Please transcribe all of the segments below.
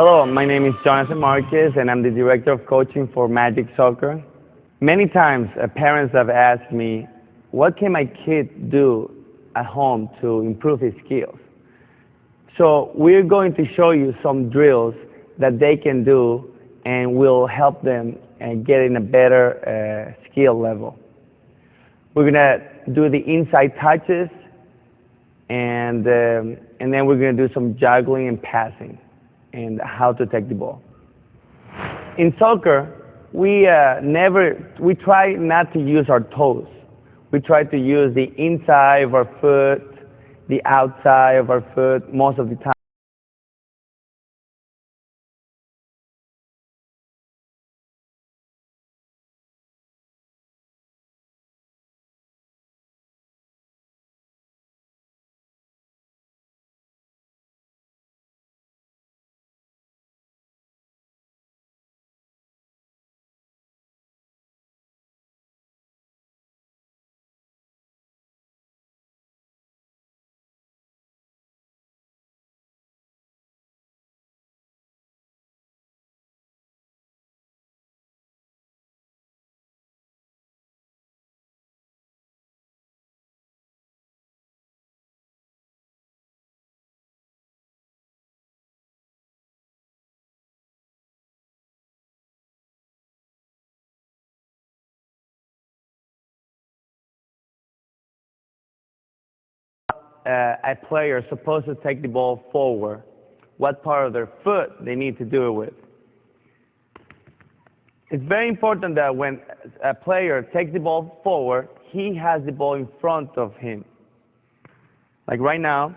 Hello, my name is Jonathan Marquez, and I'm the Director of Coaching for Magic Soccer. Many times, parents have asked me, what can my kid do at home to improve his skills? So we're going to show you some drills that they can do and will help them get in a better skill level. We're going to do the inside touches, and then we're going to do some juggling and passing and how to take the ball. In soccer, we try not to use our toes. We try to use the inside of our foot, the outside of our foot most of the time. A player is supposed to take the ball forward, what part of their foot they need to do it with. It's very important that when a player takes the ball forward, he has the ball in front of him. Like right now,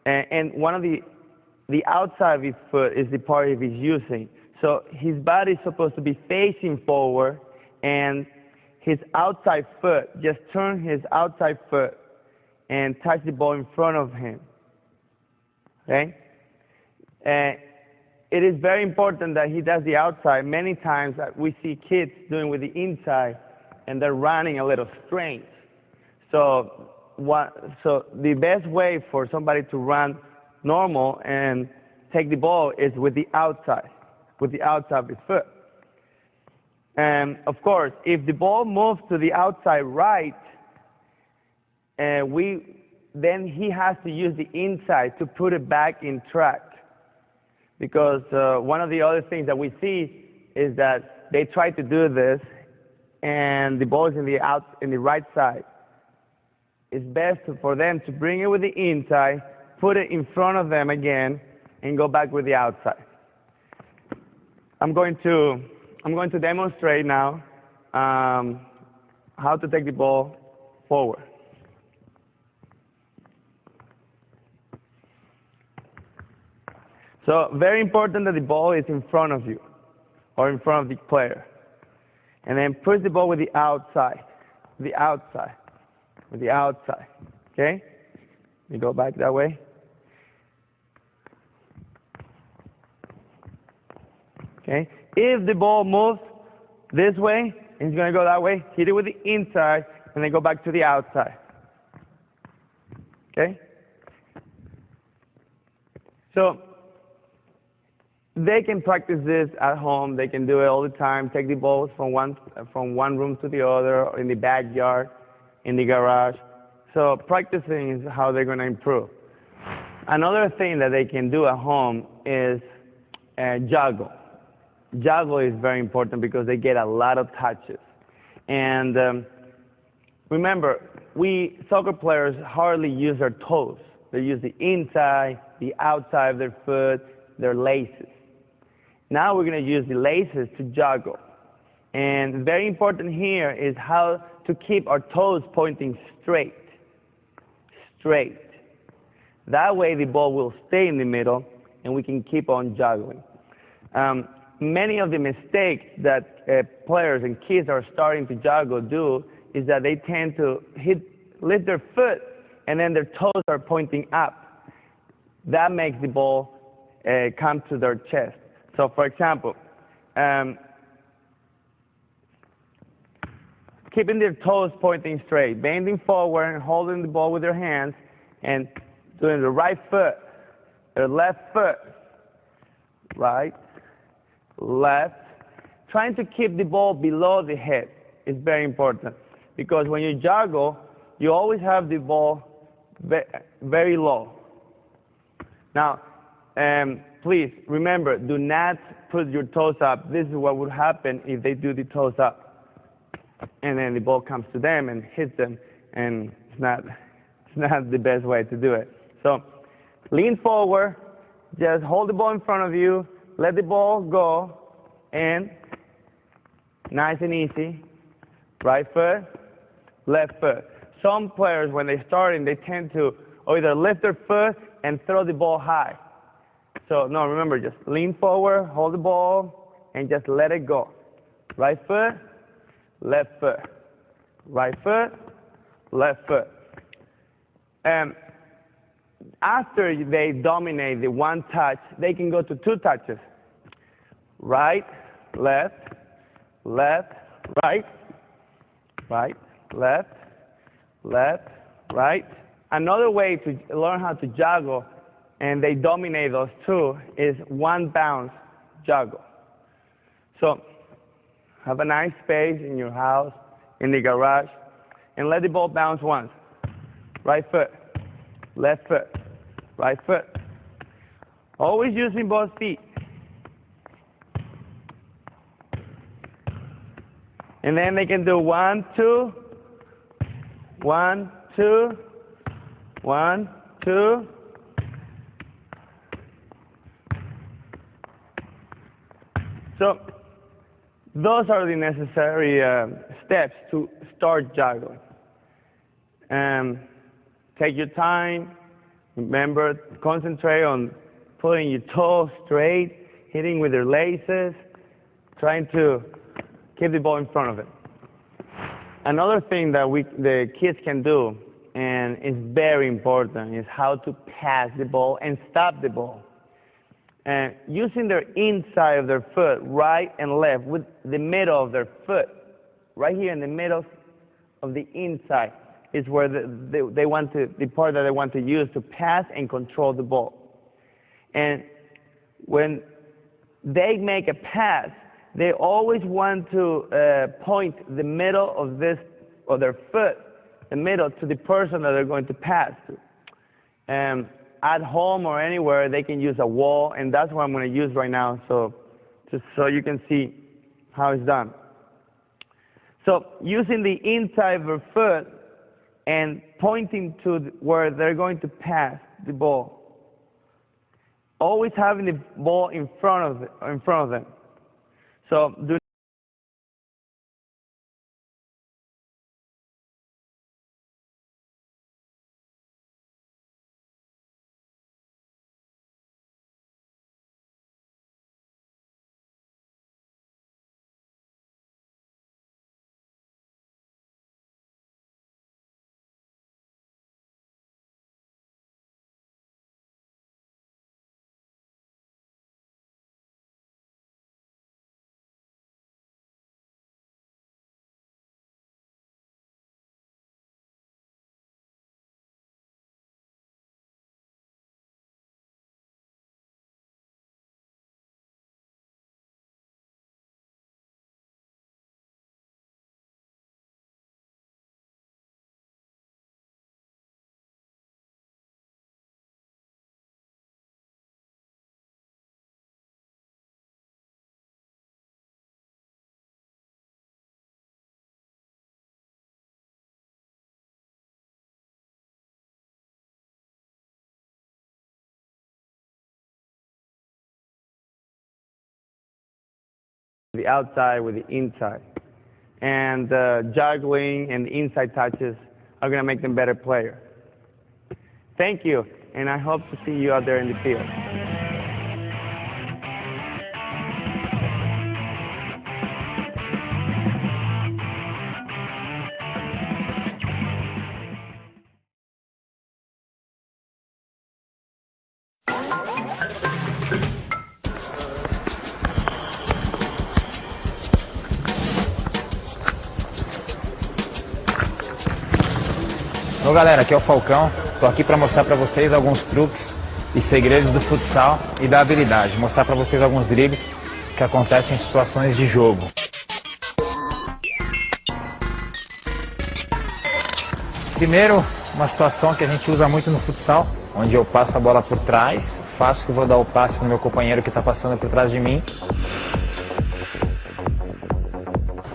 and one of the outside of his foot is the part he's using. So his body is supposed to be facing forward, and his outside foot, just turn his outside foot and touch the ball in front of him. Okay? It is very important that he does the outside. Many times we see kids doing with the inside, and they're running a little strange. So the best way for somebody to run normal and take the ball is with the outside of his foot. And of course, if the ball moves to the outside right, then he has to use the inside to put it back in track. Because one of the other things that we see is that they try to do this, and the ball is in the right side. It's best for them to bring it with the inside, put it in front of them again, and go back with the outside. I'm going to demonstrate now how to take the ball forward. So very important that the ball is in front of you or in front of the player. And then push the ball with the outside, with the outside. Okay? You go back that way. Okay? If the ball moves this way, and it's going to go that way, hit it with the inside, and then go back to the outside. Okay? So they can practice this at home. They can do it all the time. Take the balls from one room to the other, or in the backyard, in the garage. So practicing is how they're going to improve. Another thing that they can do at home is juggle. Juggle is very important because they get a lot of touches. And remember, we soccer players hardly use their toes. They use the inside, the outside of their foot, their laces. Now we're going to use the laces to juggle. And very important here is how to keep our toes pointing straight. Straight. That way the ball will stay in the middle and we can keep on juggling. Many of the mistakes that players and kids are starting to juggle do is that they tend to lift their foot and then their toes are pointing up. That makes the ball come to their chest. So for example, keeping their toes pointing straight, bending forward and holding the ball with their hands, and doing the right foot, their left foot, right, left. Trying to keep the ball below the head is very important because when you juggle, you always have the ball very low. Now, please remember, do not put your toes up. This is what would happen if they do the toes up. And then the ball comes to them and hits them, and it's not the best way to do it. So lean forward, just hold the ball in front of you, let the ball go, and nice and easy, right foot, left foot. Some players, when they start, they tend to either lift their foot and throw the ball high. So no, remember, just lean forward, hold the ball, and just let it go. Right foot, left foot, right foot, left foot. After they dominate the one touch, they can go to two touches. Right, left, left, right, right, left, left, right. Another way to learn how to juggle, and they dominate those two, is one bounce juggle. So have a nice space in your house, in the garage, and let the ball bounce once. Right foot, left foot, right foot. Always using both feet. And then they can do 1, 2, 1, 2, 1, 2. So those are the necessary steps to start juggling. Take your time. Remember, concentrate on putting your toes straight, hitting with your laces, trying to keep the ball in front of it. Another thing that the kids can do, and is very important, is how to pass the ball and stop the ball. And using their inside of their foot, right and left, with the middle of their foot, right here in the middle of the inside, is where they want to, the part that they want to use to pass and control the ball. And when they make a pass, they always want to point the middle of their foot, the middle, to the person that they're going to pass to. At home or anywhere, they can use a wall, and that's what I'm going to use right now, just so you can see how it's done. So using the inside of their foot and pointing to where they're going to pass the ball. Always having the ball in front of them. So do the outside with the inside. And juggling and the inside touches are going to make them better players. Thank you, and I hope to see you out there in the field. Ô galera, aqui é o Falcão, tô aqui para mostrar para vocês alguns truques e segredos do futsal e da habilidade. Mostrar para vocês alguns dribles que acontecem em situações de jogo. Primeiro, uma situação que a gente usa muito no futsal, onde eu passo a bola por trás, faço que vou dar o passe para o meu companheiro que está passando por trás de mim.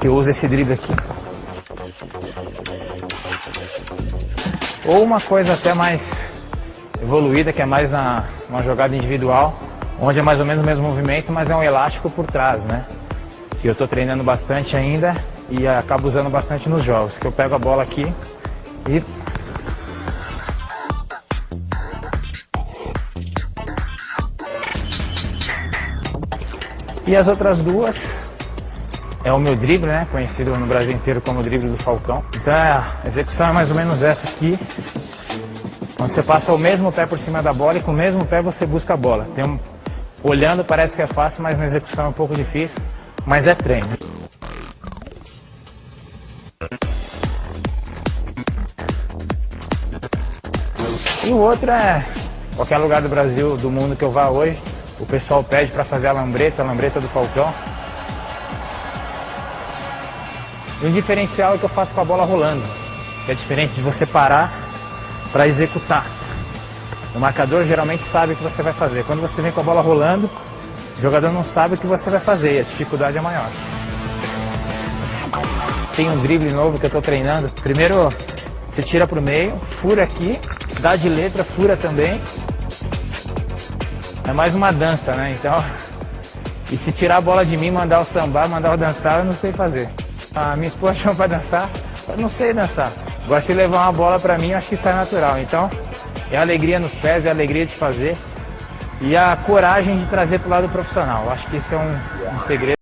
Que eu uso esse drible aqui. Ou uma coisa até mais evoluída, que é mais uma jogada individual, onde é mais ou menos o mesmo movimento, mas é um elástico por trás, né? Que eu estou treinando bastante ainda e acabo usando bastante nos jogos. Que eu pego a bola aqui e... E as outras duas é o meu drible, né? Conhecido no Brasil inteiro como drible do Falcão. Então a execução é mais ou menos essa aqui, onde você passa o mesmo pé por cima da bola e com o mesmo pé você busca a bola. Olhando parece que é fácil, mas na execução é um pouco difícil, mas é treino. E o outro é qualquer lugar do Brasil, do mundo que eu vá hoje, o pessoal pede para fazer a lambreta do Falcão. E o diferencial é que eu faço com a bola rolando, que é diferente de você parar para executar. O marcador geralmente sabe o que você vai fazer. Quando você vem com a bola rolando, o jogador não sabe o que você vai fazer e a dificuldade é maior. Tem um drible novo que eu estou treinando. Primeiro você tira para o meio, fura aqui, dá de letra, fura também. É mais uma dança, né? Então, e se tirar a bola de mim, mandar eu sambar, mandar eu dançar, eu não sei fazer. A minha esposa chama para dançar, eu não sei dançar. Gosto de levar uma bola para mim, eu acho que sai natural. Então, é a alegria nos pés, é a alegria de fazer e a coragem de trazer para o lado profissional. Eu acho que esse é um segredo.